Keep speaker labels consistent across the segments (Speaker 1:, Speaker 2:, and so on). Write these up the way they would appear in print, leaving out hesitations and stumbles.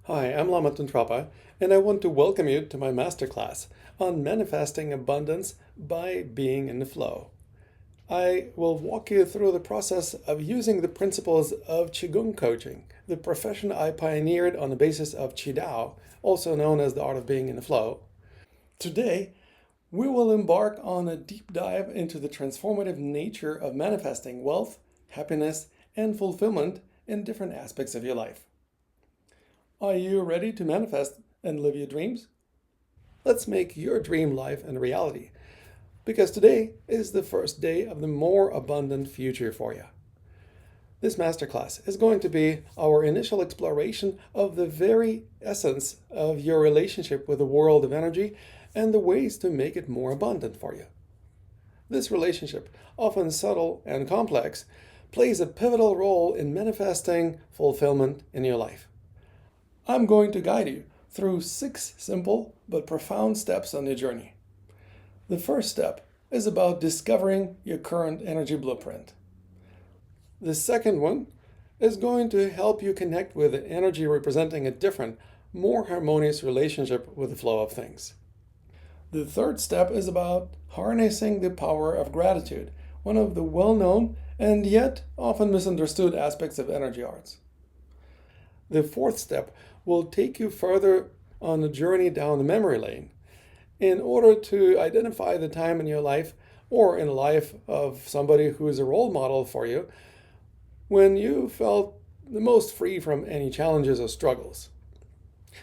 Speaker 1: Hi, I'm Lama Tuntrapa, and I want to welcome you to my masterclass on manifesting abundance by being in the flow. I will walk you through the process of using the principles of Qigong coaching, the profession I pioneered on the basis of Qidao, also known as the art of being in the flow. Today, we will embark on a deep dive into the transformative nature of manifesting wealth, happiness, and fulfillment in different aspects of your life. Are you ready to manifest and live your dreams? Let's make your dream life a reality, because today is the first day of the more abundant future for you. This masterclass is going to be our initial exploration of the very essence of your relationship with the world of energy and the ways to make it more abundant for you. This relationship, often subtle and complex, plays a pivotal role in manifesting fulfillment in your life. I'm going to guide you through 6 simple but profound steps on your journey. The first step is about discovering your current energy blueprint. The second one is going to help you connect with the energy representing a different, more harmonious relationship with the flow of things. The third step is about harnessing the power of gratitude, one of the well-known and yet often misunderstood aspects of energy arts. The fourth step will take you further on a journey down the memory lane in order to identify the time in your life or in the life of somebody who is a role model for you when you felt the most free from any challenges or struggles.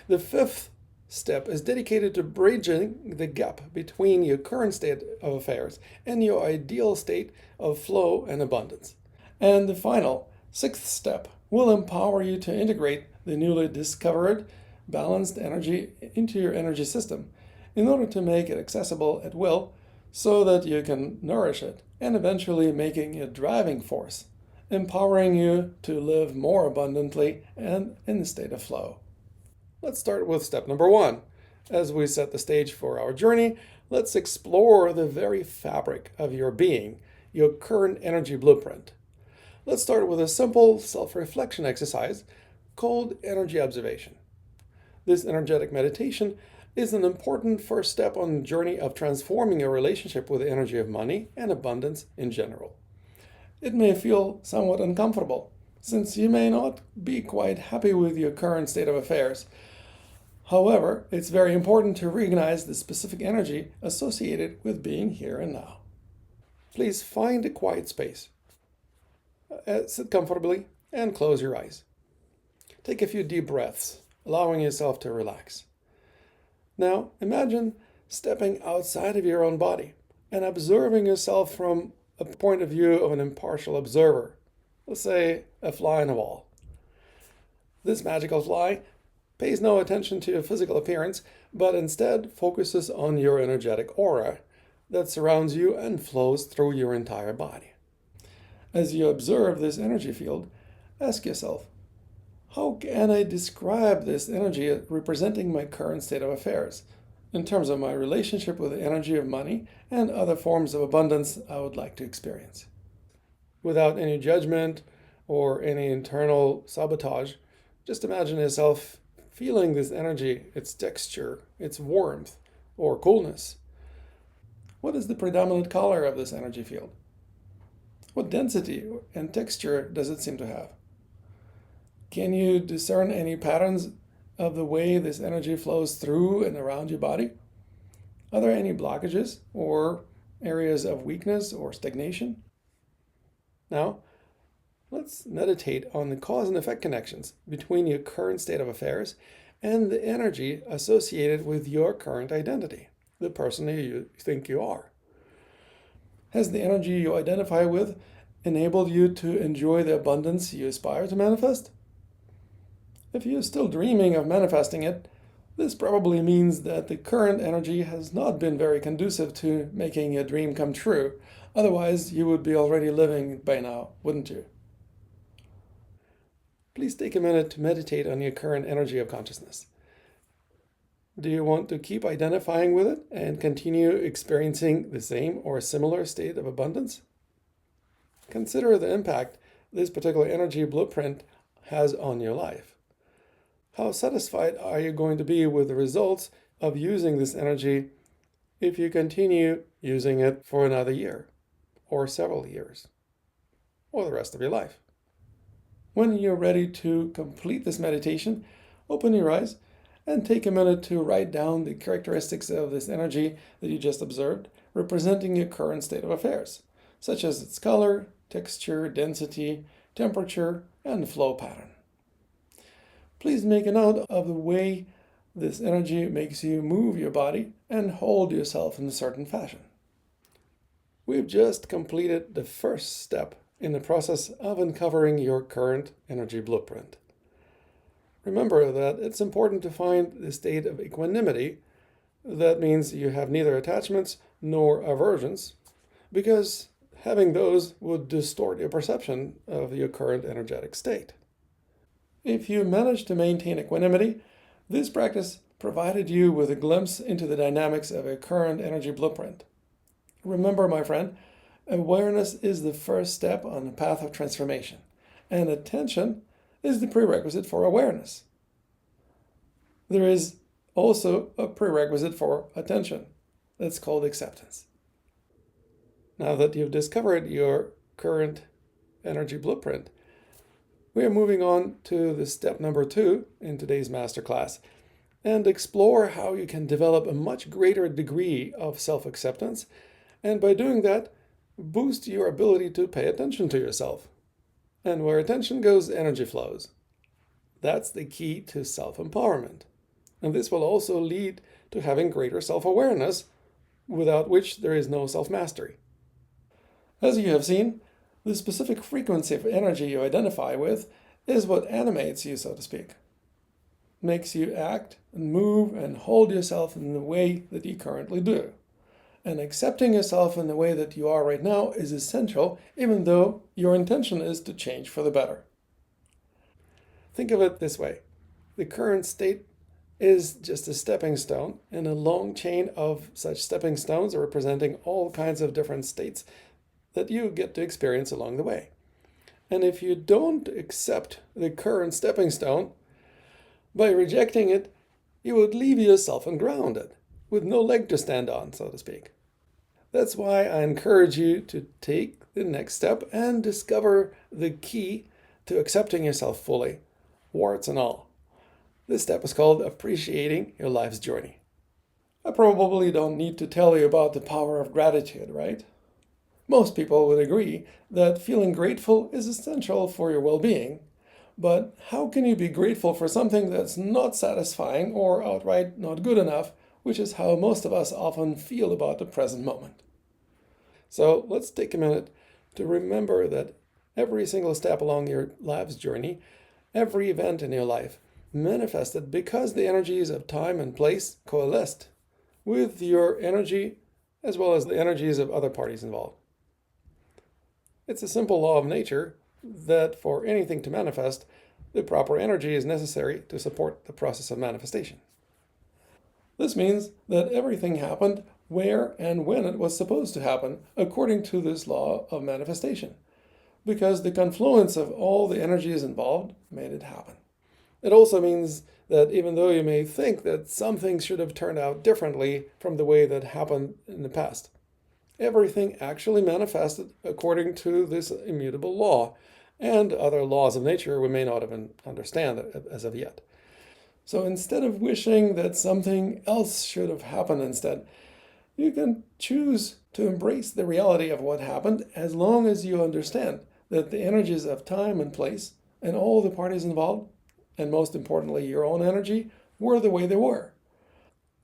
Speaker 1: The fifth step is dedicated to bridging the gap between your current state of affairs and your ideal state of flow and abundance. And the final, sixth step will empower you to integrate the newly discovered balanced energy into your energy system in order to make it accessible at will so that you can nourish it and eventually making it a driving force, empowering you to live more abundantly and in the state of flow. Let's start with step number 1. As we set the stage for our journey, let's explore the very fabric of your being, your current energy blueprint. Let's start with a simple self-reflection exercise called energy observation. This energetic meditation is an important first step on the journey of transforming your relationship with the energy of money and abundance in general. It may feel somewhat uncomfortable, since you may not be quite happy with your current state of affairs. However, it's very important to recognize the specific energy associated with being here and now. Please find a quiet space. Sit comfortably and close your eyes. Take a few deep breaths, allowing yourself to relax. Now, imagine stepping outside of your own body and observing yourself from a point of view of an impartial observer, let's say a fly on a wall. This magical fly pays no attention to your physical appearance, but instead focuses on your energetic aura that surrounds you and flows through your entire body. As you observe this energy field, ask yourself, how can I describe this energy representing my current state of affairs in terms of my relationship with the energy of money and other forms of abundance I would like to experience? Without any judgment or any internal sabotage, just imagine yourself feeling this energy, its texture, its warmth, or coolness. What is the predominant color of this energy field? What density and texture does it seem to have? Can you discern any patterns of the way this energy flows through and around your body? Are there any blockages or areas of weakness or stagnation? Now, let's meditate on the cause and effect connections between your current state of affairs and the energy associated with your current identity, the person who you think you are. Has the energy you identify with enabled you to enjoy the abundance you aspire to manifest? If you're still dreaming of manifesting it, this probably means that the current energy has not been very conducive to making your dream come true. Otherwise, you would be already living by now, wouldn't you? Please take a minute to meditate on your current energy of consciousness. Do you want to keep identifying with it and continue experiencing the same or similar state of abundance? Consider the impact this particular energy blueprint has on your life. How satisfied are you going to be with the results of using this energy if you continue using it for another year, or several years, or the rest of your life? When you're ready to complete this meditation, open your eyes and take a minute to write down the characteristics of this energy that you just observed, representing your current state of affairs, such as its color, texture, density, temperature, and flow pattern. Please make a note of the way this energy makes you move your body and hold yourself in a certain fashion. We've just completed the first step in the process of uncovering your current energy blueprint. Remember that it's important to find the state of equanimity. That means you have neither attachments nor aversions, because having those would distort your perception of your current energetic state. If you manage to maintain equanimity, this practice provided you with a glimpse into the dynamics of a current energy blueprint. Remember, my friend, awareness is the first step on the path of transformation, and attention is the prerequisite for awareness. There is also a prerequisite for attention. That's called acceptance. Now that you've discovered your current energy blueprint, we are moving on to the step number 2 in today's masterclass, and explore how you can develop a much greater degree of self-acceptance, and by doing that, boost your ability to pay attention to yourself. And where attention goes, energy flows. That's the key to self-empowerment. And this will also lead to having greater self-awareness, without which there is no self-mastery. As you have seen, the specific frequency of energy you identify with is what animates you, so to speak. Makes you act and move and hold yourself in the way that you currently do. And accepting yourself in the way that you are right now is essential, even though your intention is to change for the better. Think of it this way. The current state is just a stepping stone in a long chain of such stepping stones representing all kinds of different states that you get to experience along the way. And if you don't accept the current stepping stone, by rejecting it, you would leave yourself ungrounded, with no leg to stand on, so to speak. That's why I encourage you to take the next step and discover the key to accepting yourself fully, warts and all. This step is called appreciating your life's journey. I probably don't need to tell you about the power of gratitude, right? Most people would agree that feeling grateful is essential for your well-being, but how can you be grateful for something that's not satisfying or outright not good enough, which is how most of us often feel about the present moment? So let's take a minute to remember that every single step along your life's journey, every event in your life, manifested because the energies of time and place coalesced with your energy as well as the energies of other parties involved. It's a simple law of nature that for anything to manifest, the proper energy is necessary to support the process of manifestation. This means that everything happened where and when it was supposed to happen according to this law of manifestation, because the confluence of all the energies involved made it happen. It also means that even though you may think that some things should have turned out differently from the way that happened in the past, everything actually manifested according to this immutable law and other laws of nature we may not even understand as of yet. So instead of wishing that something else should have happened instead, you can choose to embrace the reality of what happened as long as you understand that the energies of time and place and all the parties involved, and most importantly your own energy, were the way they were.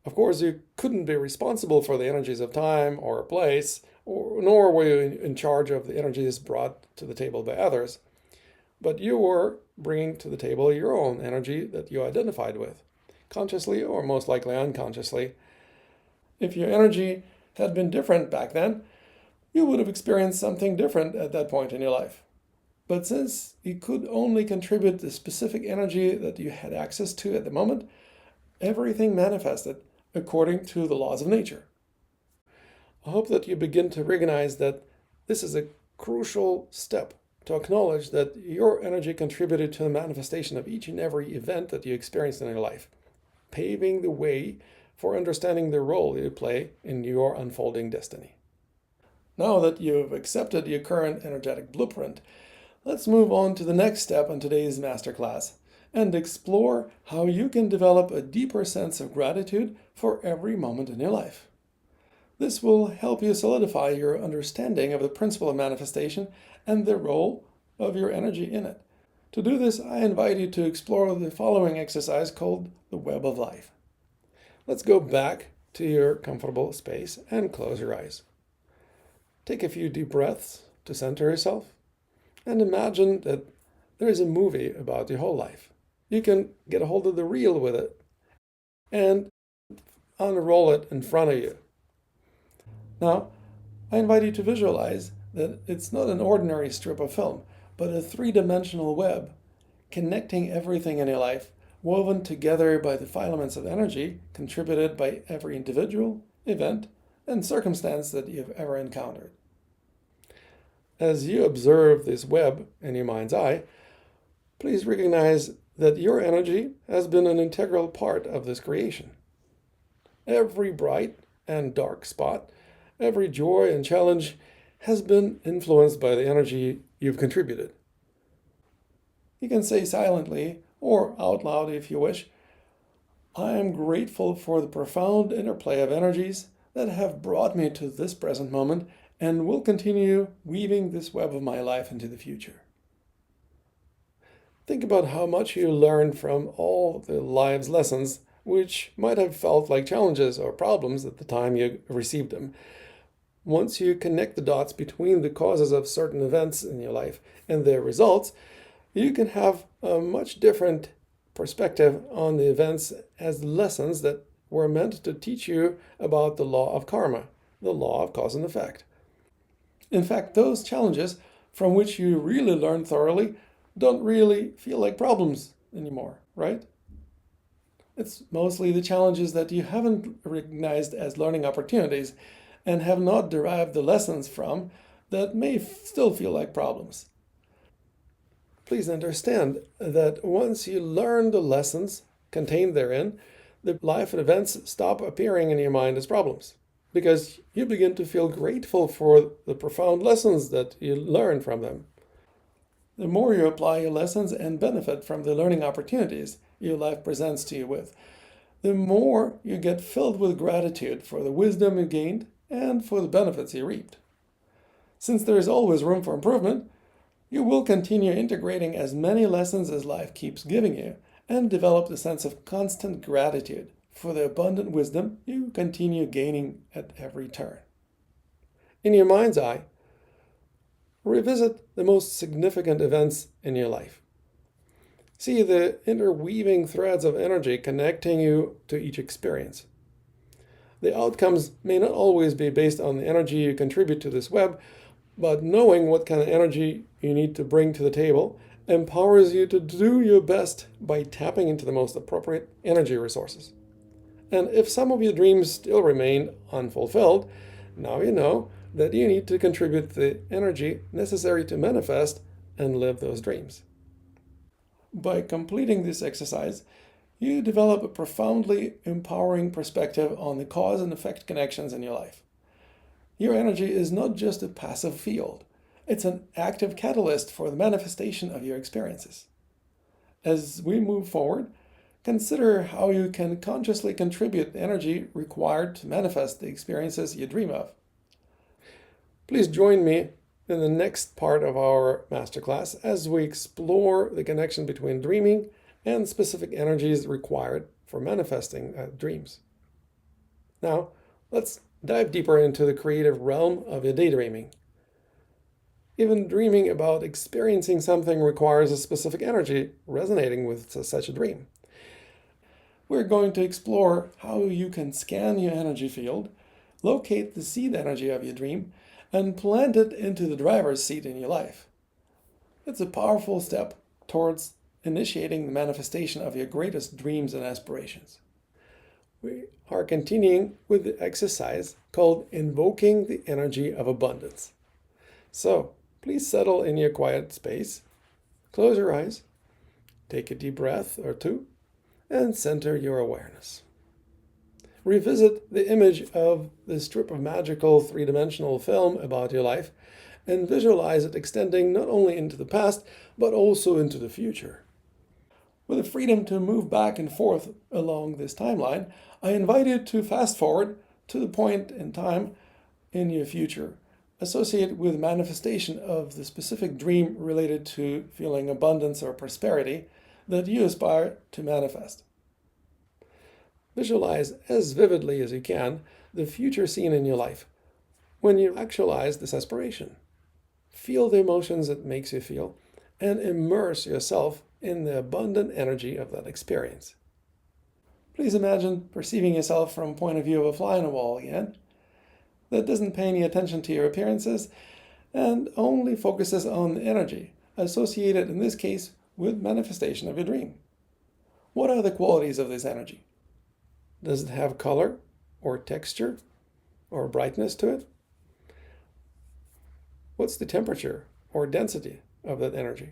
Speaker 1: Of course, you couldn't be responsible for the energies of time or place, nor were you in charge of the energies brought to the table by others. But you were bringing to the table your own energy that you identified with, consciously or most likely unconsciously. If your energy had been different back then, you would have experienced something different at that point in your life. But since you could only contribute the specific energy that you had access to at the moment, everything manifested according to the laws of nature. I hope that you begin to recognize that this is a crucial step to acknowledge that your energy contributed to the manifestation of each and every event that you experienced in your life, paving the way for understanding the role you play in your unfolding destiny. Now that you've accepted your current energetic blueprint, let's move on to the next step in today's masterclass and explore how you can develop a deeper sense of gratitude for every moment in your life. This will help you solidify your understanding of the principle of manifestation and the role of your energy in it. To do this, I invite you to explore the following exercise called the Web of Life. Let's go back to your comfortable space and close your eyes. Take a few deep breaths to center yourself and imagine that there is a movie about your whole life. You can get a hold of the reel with it and unroll it in front of you. Now, I invite you to visualize that it's not an ordinary strip of film, but a three-dimensional web connecting everything in your life, woven together by the filaments of energy contributed by every individual, event, and circumstance that you've ever encountered. As you observe this web in your mind's eye, please recognize that your energy has been an integral part of this creation. Every bright and dark spot, every joy and challenge has been influenced by the energy you've contributed. You can say silently or out loud if you wish, I am grateful for the profound interplay of energies that have brought me to this present moment and will continue weaving this web of my life into the future. Think about how much you learned from all the life's lessons, which might have felt like challenges or problems at the time you received them. Once you connect the dots between the causes of certain events in your life and their results, you can have a much different perspective on the events as lessons that were meant to teach you about the law of karma, the law of cause and effect. In fact, those challenges from which you really learn thoroughly don't really feel like problems anymore, right? It's mostly the challenges that you haven't recognized as learning opportunities and have not derived the lessons from that may still feel like problems. Please understand that once you learn the lessons contained therein, the life and events stop appearing in your mind as problems because you begin to feel grateful for the profound lessons that you learn from them. The more you apply your lessons and benefit from the learning opportunities your life presents to you with, the more you get filled with gratitude for the wisdom you gained and for the benefits you reaped. Since there is always room for improvement, you will continue integrating as many lessons as life keeps giving you and develop the sense of constant gratitude for the abundant wisdom you continue gaining at every turn. In your mind's eye, revisit the most significant events in your life. See the interweaving threads of energy connecting you to each experience. The outcomes may not always be based on the energy you contribute to this web, but knowing what kind of energy you need to bring to the table empowers you to do your best by tapping into the most appropriate energy resources. And if some of your dreams still remain unfulfilled, now you know that you need to contribute the energy necessary to manifest and live those dreams. By completing this exercise, you develop a profoundly empowering perspective on the cause and effect connections in your life. Your energy is not just a passive field, it's an active catalyst for the manifestation of your experiences. As we move forward, consider how you can consciously contribute the energy required to manifest the experiences you dream of. Please join me in the next part of our masterclass as we explore the connection between dreaming and specific energies required for manifesting dreams. Now, let's dive deeper into the creative realm of your daydreaming. Even dreaming about experiencing something requires a specific energy resonating with such a dream. We're going to explore how you can scan your energy field, locate the seed energy of your dream, and plant it into the driver's seat in your life. It's a powerful step towards initiating the manifestation of your greatest dreams and aspirations. We are continuing with the exercise called Invoking the Energy of Abundance. So, Please settle in your quiet space, close your eyes, take a deep breath or two, and center your awareness. Revisit the image of the strip of magical three-dimensional film about your life and visualize it extending not only into the past, but also into the future. With the freedom to move back and forth along this timeline, I invite you to fast forward to the point in time in your future associated with manifestation of the specific dream related to feeling abundance or prosperity that you aspire to manifest. Visualize as vividly as you can the future scene in your life when you actualize this aspiration. Feel the emotions it makes you feel and immerse yourself in the abundant energy of that experience. Please imagine perceiving yourself from a point of view of a fly on a wall again that doesn't pay any attention to your appearances and only focuses on the energy associated in this case with manifestation of your dream. What are the qualities of this energy? Does it have color or texture or brightness to it? What's the temperature or density of that energy?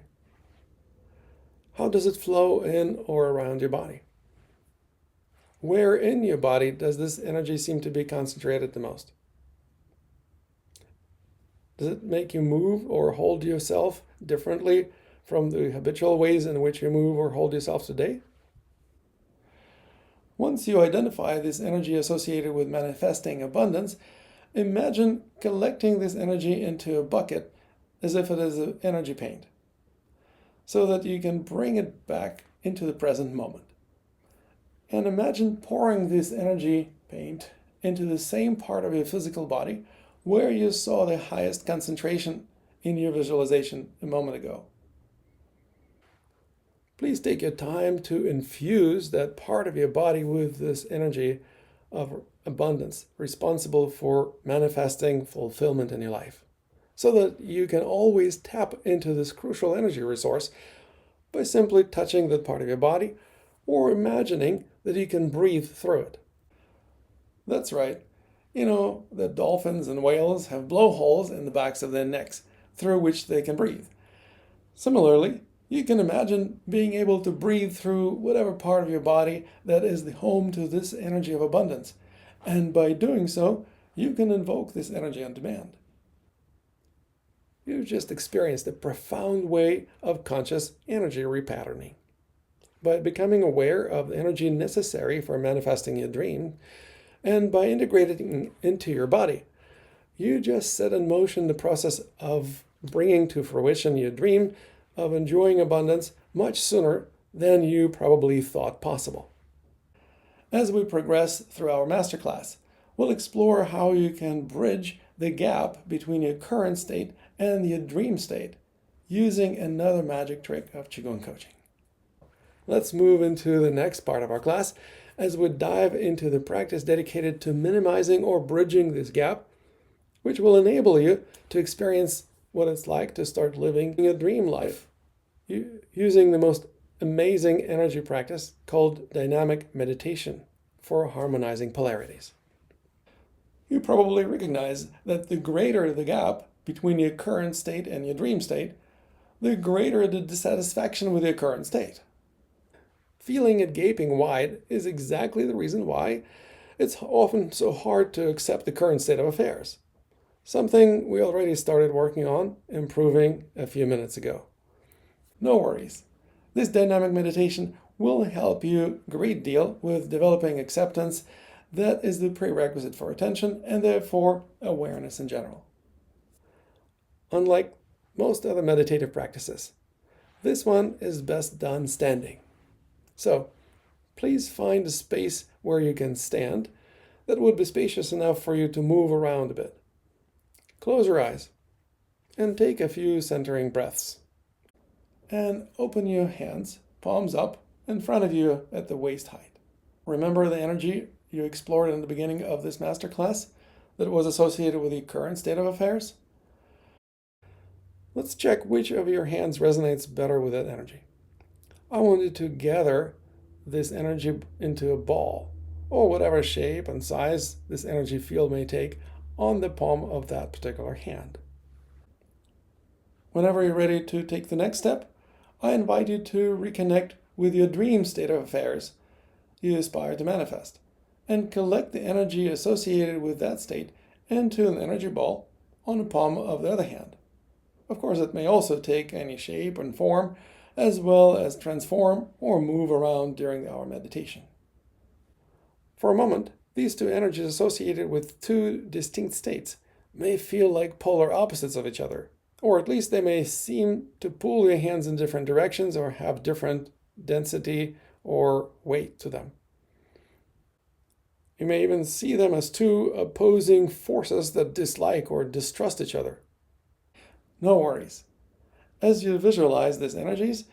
Speaker 1: How does it flow in or around your body? Where in your body does this energy seem to be concentrated the most? Does it make you move or hold yourself differently from the habitual ways in which you move or hold yourself today? Once you identify this energy associated with manifesting abundance, imagine collecting this energy into a bucket as if it is an energy paint, so that you can bring it back into the present moment. And imagine pouring this energy paint into the same part of your physical body where you saw the highest concentration in your visualization a moment ago. Please take your time to infuse that part of your body with this energy of abundance responsible for manifesting fulfillment in your life, so that you can always tap into this crucial energy resource by simply touching that part of your body or imagining that you can breathe through it. That's right. You know that dolphins and whales have blowholes in the backs of their necks through which they can breathe. Similarly, you can imagine being able to breathe through whatever part of your body that is the home to this energy of abundance. And by doing so, you can invoke this energy on demand. You've just experienced a profound way of conscious energy repatterning. By becoming aware of the energy necessary for manifesting your dream, and by integrating it into your body, you just set in motion the process of bringing to fruition your dream of enjoying abundance much sooner than you probably thought possible. As we progress through our masterclass, we'll explore how you can bridge the gap between your current state and your dream state using another magic trick of Qigong coaching. Let's move into the next part of our class as we dive into the practice dedicated to minimizing or bridging this gap, which will enable you to experience what it's like to start living a dream life using the most amazing energy practice called dynamic meditation for harmonizing polarities. You probably recognize that the greater the gap between your current state and your dream state, the greater the dissatisfaction with your current state. Feeling it gaping wide is exactly the reason why it's often so hard to accept the current state of affairs, something we already started working on improving a few minutes ago. No worries. This dynamic meditation will help you a great deal with developing acceptance that is the prerequisite for attention and therefore awareness in general. Unlike most other meditative practices, this one is best done standing. So, please find a space where you can stand that would be spacious enough for you to move around a bit. Close your eyes and take a few centering breaths. And open your hands, palms up, in front of you at the waist height. Remember the energy you explored in the beginning of this masterclass that was associated with the current state of affairs? Let's check which of your hands resonates better with that energy. I want you to gather this energy into a ball, or whatever shape and size this energy field may take on the palm of that particular hand. Whenever you're ready to take the next step, I invite you to reconnect with your dream state of affairs you aspire to manifest, and collect the energy associated with that state into an energy ball on the palm of the other hand. Of course, it may also take any shape and form, as well as transform or move around during our meditation. For a moment, these two energies associated with two distinct states may feel like polar opposites of each other, or at least they may seem to pull your hands in different directions or have different density or weight to them. You may even see them as two opposing forces that dislike or distrust each other. No worries. As you visualize these energies,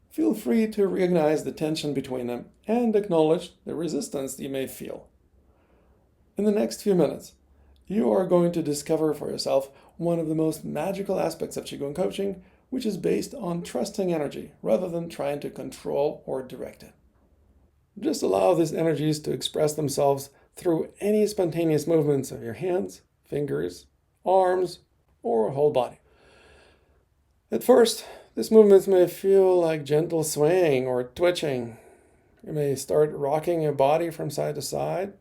Speaker 1: feel free to recognize the tension between them and acknowledge the resistance you may feel. In the next few minutes, you are going to discover for yourself one of the most magical aspects of Qigong coaching, which is based on trusting energy rather than trying to control or direct it. Just allow these energies to express themselves through any spontaneous movements of your hands, fingers, arms, or whole body. At first, these movements may feel like gentle swaying or twitching. You may start rocking your body from side to side.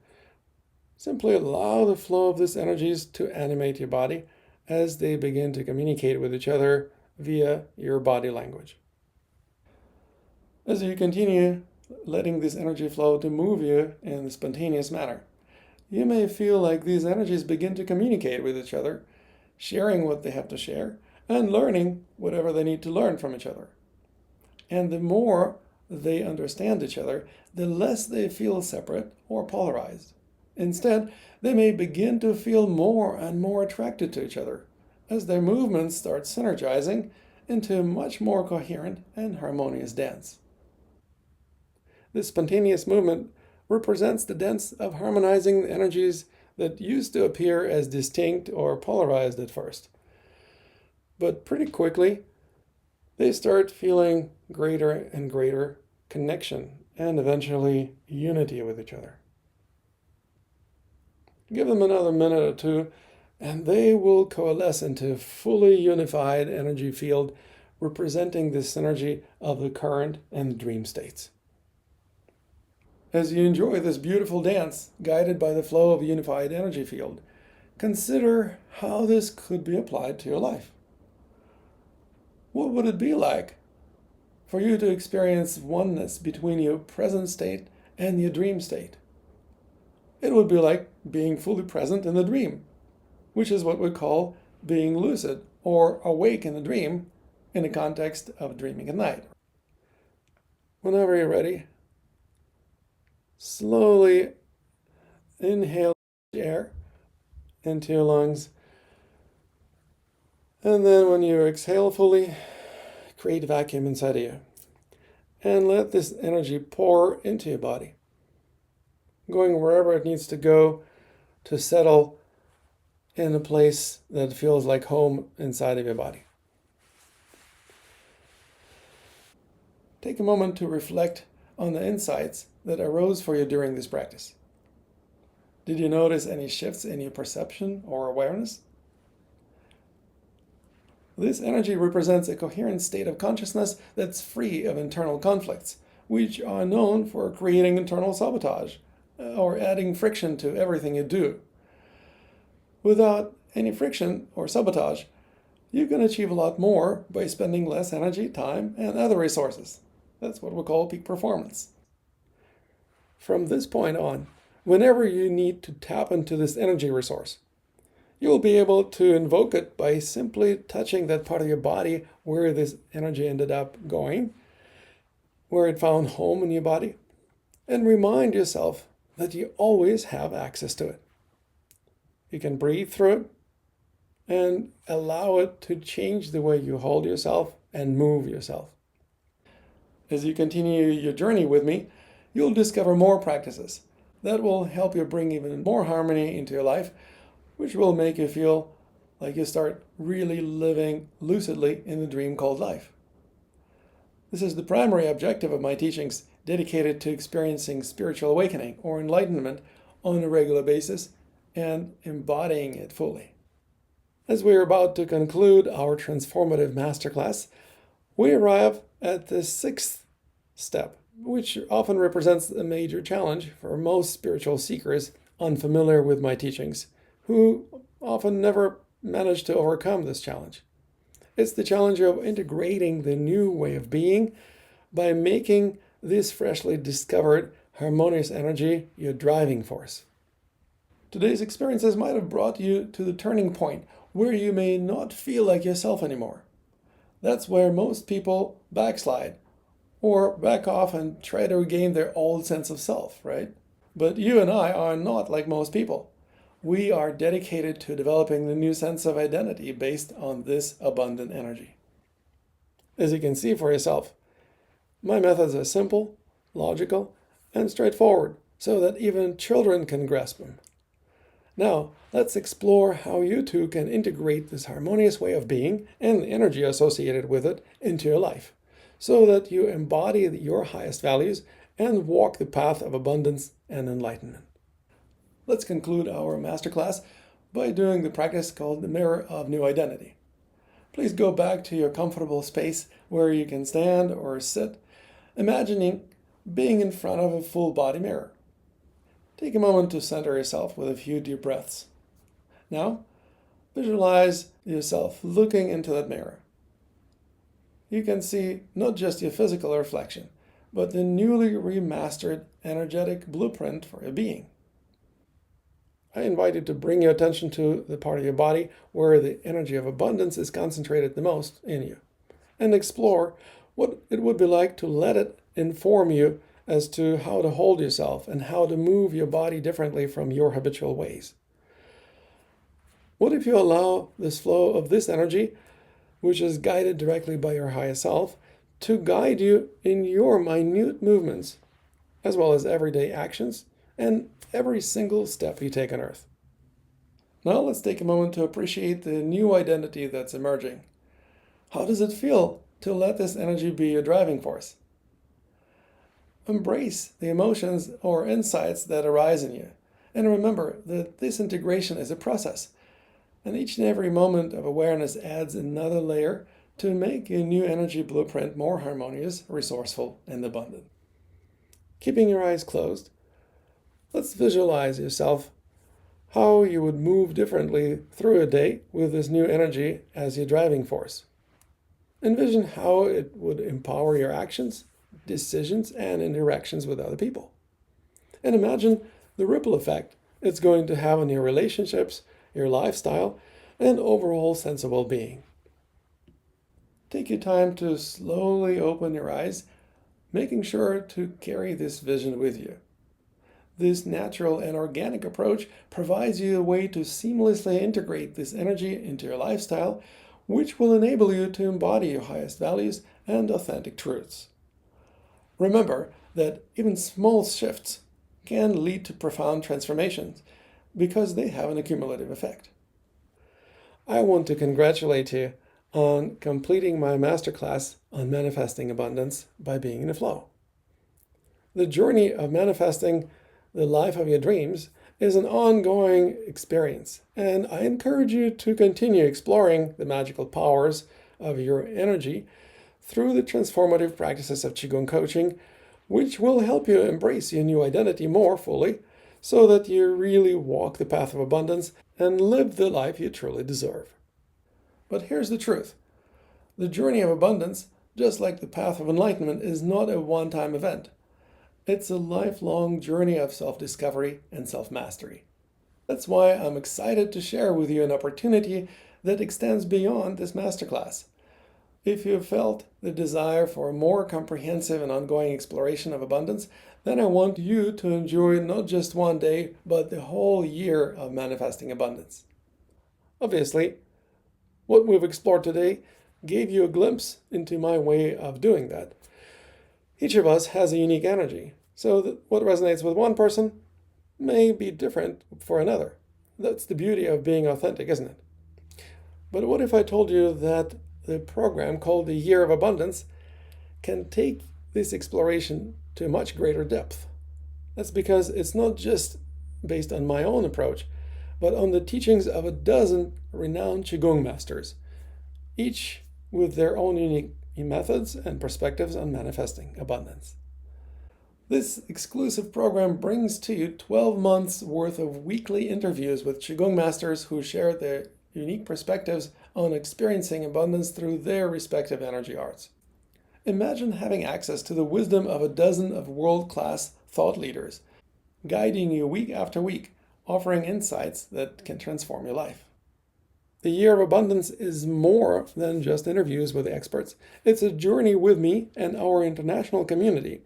Speaker 1: Simply allow the flow of these energies to animate your body as they begin to communicate with each other via your body language. As you continue letting this energy flow to move you in a spontaneous manner, you may feel like these energies begin to communicate with each other, sharing what they have to share, and learning whatever they need to learn from each other. And the more they understand each other, the less they feel separate or polarized. Instead, they may begin to feel more and more attracted to each other as their movements start synergizing into a much more coherent and harmonious dance. This spontaneous movement represents the dance of harmonizing the energies that used to appear as distinct or polarized at first. But pretty quickly, they start feeling greater and greater connection and eventually unity with each other. Give them another minute or two, and they will coalesce into a fully unified energy field representing the synergy of the current and dream states. As you enjoy this beautiful dance, guided by the flow of a unified energy field, consider how this could be applied to your life. What would it be like for you to experience oneness between your present state and your dream state? It would be like being fully present in the dream, which is what we call being lucid or awake in the dream in the context of dreaming at night. Whenever you're ready, slowly inhale air into your lungs, and then when you exhale fully, create a vacuum inside of you, and let this energy pour into your body, going wherever it needs to go to settle in a place that feels like home inside of your body. Take a moment to reflect on the insights that arose for you during this practice. Did you notice any shifts in your perception or awareness? This energy represents a coherent state of consciousness that's free of internal conflicts, which are known for creating internal sabotage or adding friction to everything you do. Without any friction or sabotage, you can achieve a lot more by spending less energy, time, and other resources. That's what we call peak performance. From this point on, whenever you need to tap into this energy resource, you'll be able to invoke it by simply touching that part of your body where this energy ended up going, where it found home in your body, and remind yourself that you always have access to it. You can breathe through it and allow it to change the way you hold yourself and move yourself. As you continue your journey with me, you'll discover more practices that will help you bring even more harmony into your life, which will make you feel like you start really living lucidly in the dream called life. This is the primary objective of my teachings, dedicated to experiencing spiritual awakening or enlightenment on a regular basis and embodying it fully. As we are about to conclude our transformative masterclass, we arrive at the sixth step, which often represents a major challenge for most spiritual seekers unfamiliar with my teachings, who often never manage to overcome this challenge. It's the challenge of integrating the new way of being by making this freshly discovered harmonious energy your driving force. Today's experiences might have brought you to the turning point where you may not feel like yourself anymore. That's where most people backslide or back off and try to regain their old sense of self, right? But you and I are not like most people. We are dedicated to developing the new sense of identity based on this abundant energy. As you can see for yourself, my methods are simple, logical, and straightforward so that even children can grasp them. Now, let's explore how you too can integrate this harmonious way of being and the energy associated with it into your life, so that you embody your highest values and walk the path of abundance and enlightenment. Let's conclude our masterclass by doing the practice called the Mirror of New Identity. Please go back to your comfortable space where you can stand or sit, imagining being in front of a full body mirror. Take a moment to center yourself with a few deep breaths. Now, visualize yourself looking into that mirror. You can see not just your physical reflection, but the newly remastered energetic blueprint for your being. I invite you to bring your attention to the part of your body where the energy of abundance is concentrated the most in you, and explore what it would be like to let it inform you as to how to hold yourself and how to move your body differently from your habitual ways. What if you allow this flow of this energy, which is guided directly by your higher self, to guide you in your minute movements, as well as everyday actions and every single step you take on Earth? Now let's take a moment to appreciate the new identity that's emerging. How does it feel to let this energy be your driving force? Embrace the emotions or insights that arise in you, and remember that this integration is a process, and each and every moment of awareness adds another layer to make your new energy blueprint more harmonious, resourceful, and abundant. Keeping your eyes closed, let's visualize yourself how you would move differently through a day with this new energy as your driving force. Envision how it would empower your actions, decisions, and interactions with other people. And imagine the ripple effect it's going to have on your relationships, your lifestyle, and overall sense of well-being. Take your time to slowly open your eyes, making sure to carry this vision with you. This natural and organic approach provides you a way to seamlessly integrate this energy into your lifestyle, which will enable you to embody your highest values and authentic truths. Remember that even small shifts can lead to profound transformations because they have an accumulative effect. I want to congratulate you on completing my masterclass on manifesting abundance by being in the flow. The journey of manifesting the life of your dreams is an ongoing experience, and I encourage you to continue exploring the magical powers of your energy through the transformative practices of Qigong coaching, which will help you embrace your new identity more fully so that you really walk the path of abundance and live the life you truly deserve. But here's the truth. The journey of abundance, just like the path of enlightenment, is not a one-time event. It's a lifelong journey of self-discovery and self-mastery. That's why I'm excited to share with you an opportunity that extends beyond this masterclass. If you've felt the desire for a more comprehensive and ongoing exploration of abundance, then I want you to enjoy not just one day, but the whole year of manifesting abundance. Obviously, what we've explored today gave you a glimpse into my way of doing that. Each of us has a unique energy, so that what resonates with one person may be different for another. That's the beauty of being authentic, isn't it? But what if I told you that the program called the Year of Abundance can take this exploration to much greater depth? That's because it's not just based on my own approach, but on the teachings of a dozen renowned Qigong masters, each with their own unique methods and perspectives on manifesting abundance. This exclusive program brings to you 12 months worth of weekly interviews with Qigong masters who share their unique perspectives on experiencing abundance through their respective energy arts. Imagine having access to the wisdom of a dozen of world-class thought leaders, guiding you week after week, offering insights that can transform your life. The Year of Abundance is more than just interviews with experts. It's a journey with me and our international community,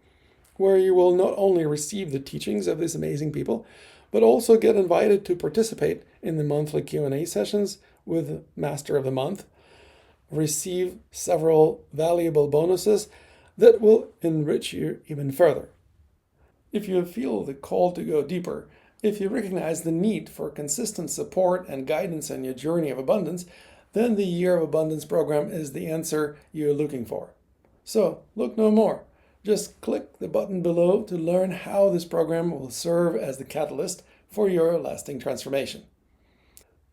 Speaker 1: where you will not only receive the teachings of these amazing people, but also get invited to participate in the monthly Q&A sessions with Master of the Month, receive several valuable bonuses that will enrich you even further. If you feel the call to go deeper, if you recognize the need for consistent support and guidance on your journey of abundance, then the Year of Abundance program is the answer you're looking for. So look no more. Just click the button below to learn how this program will serve as the catalyst for your lasting transformation.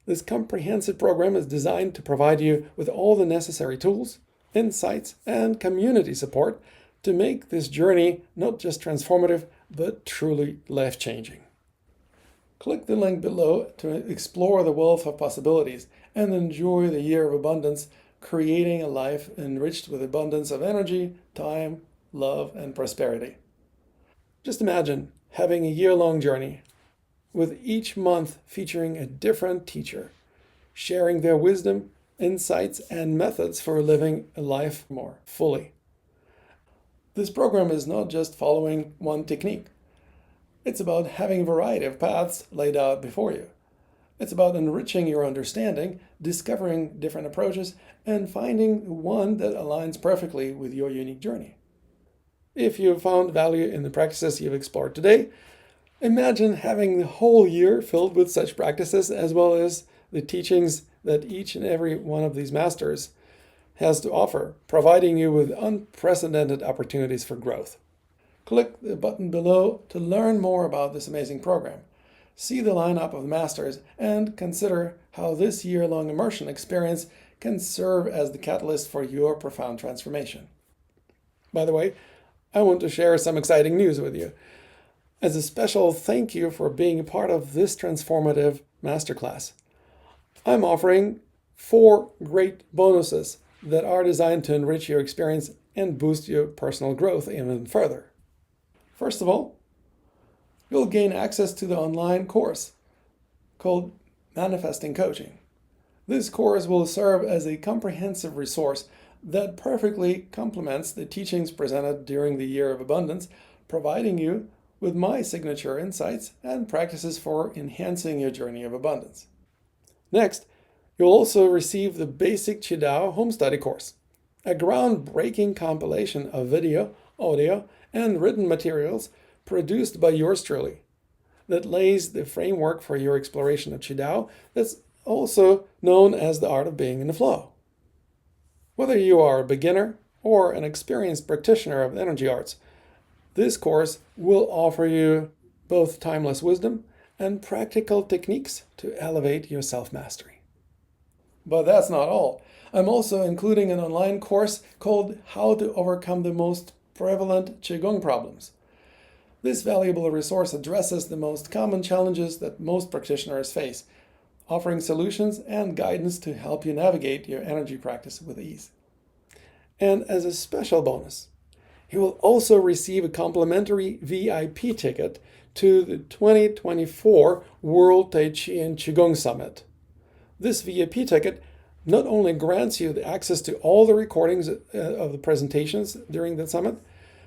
Speaker 1: This comprehensive program is designed to provide you with all the necessary tools, insights, and community support to make this journey not just transformative, but truly life-changing. Click the link below to explore the wealth of possibilities and enjoy the Year of Abundance, creating a life enriched with abundance of energy, time, love, and prosperity. Just imagine having a year-long journey with each month featuring a different teacher, sharing their wisdom, insights, and methods for living a life more fully. This program is not just following one technique. It's about having a variety of paths laid out before you. It's about enriching your understanding, discovering different approaches, and finding one that aligns perfectly with your unique journey. If you have found value in the practices you've explored today, imagine having the whole year filled with such practices, as well as the teachings that each and every one of these masters has to offer, providing you with unprecedented opportunities for growth. Click the button below to learn more about this amazing program. See the lineup of masters and consider how this year-long immersion experience can serve as the catalyst for your profound transformation. By the way, I want to share some exciting news with you. As a special thank you for being a part of this transformative masterclass, I'm offering 4 great bonuses that are designed to enrich your experience and boost your personal growth even further. First of all, you'll gain access to the online course called Manifesting Coaching. This course will serve as a comprehensive resource that perfectly complements the teachings presented during the Year of Abundance, providing you with my signature insights and practices for enhancing your journey of abundance. Next, you'll also receive the Basic Qidao Home Study course, a groundbreaking compilation of video, audio, and written materials produced by yours truly that lays the framework for your exploration of Qidao, that's also known as the art of being in the flow. Whether you are a beginner or an experienced practitioner of energy arts, this course will offer you both timeless wisdom and practical techniques to elevate your self-mastery. But that's not all. I'm also including an online course called How to Overcome the Most Prevalent Qigong Problems. This valuable resource addresses the most common challenges that most practitioners face, offering solutions and guidance to help you navigate your energy practice with ease. And as a special bonus, you will also receive a complimentary VIP ticket to the 2024 World Tai Chi and Qigong Summit. This VIP ticket not only grants you the access to all the recordings of the presentations during the summit,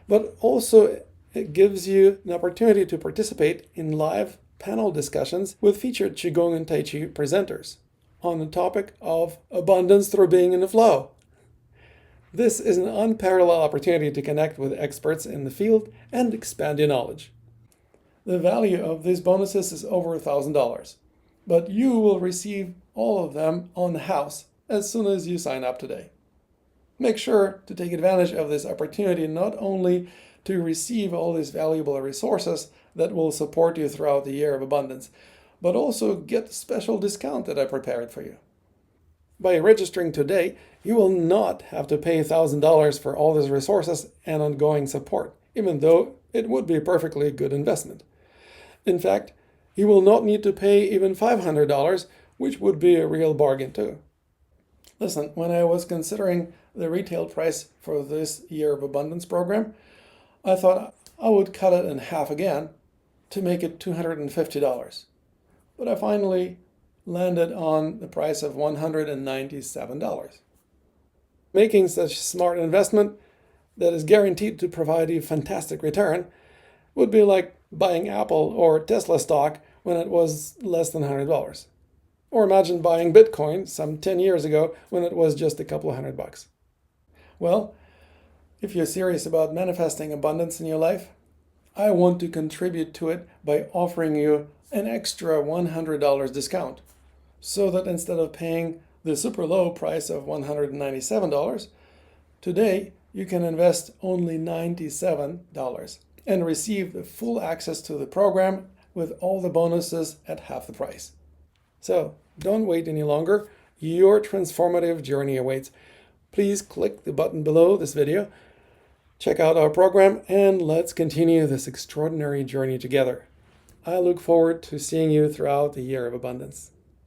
Speaker 1: but also it gives you an opportunity to participate in live panel discussions with featured Qigong and Tai Chi presenters on the topic of abundance through being in the flow. This is an unparalleled opportunity to connect with experts in the field and expand your knowledge. The value of these bonuses is over $1,000, but you will receive all of them on the house as soon as you sign up today. Make sure to take advantage of this opportunity not only to receive all these valuable resources that will support you throughout the Year of Abundance, but also get the special discount that I prepared for you. By registering today, you will not have to pay $1,000 for all these resources and ongoing support, even though it would be a perfectly good investment. In fact, you will not need to pay even $500, which would be a real bargain too. Listen, when I was considering the retail price for this Year of Abundance program, I thought I would cut it in half again to make it $250. But I finally landed on the price of $197. Making such a smart investment that is guaranteed to provide you fantastic return would be like buying Apple or Tesla stock when it was less than $100. Or imagine buying Bitcoin some 10 years ago when it was just a couple of $100. Well, if you're serious about manifesting abundance in your life, I want to contribute to it by offering you an extra $100 discount, so that instead of paying the super low price of $197, today you can invest only $97 and receive the full access to the program with all the bonuses at half the price. So don't wait any longer. Your transformative journey awaits. Please click the button below this video, check out our program, and let's continue this extraordinary journey together. I look forward to seeing you throughout the Year of Abundance.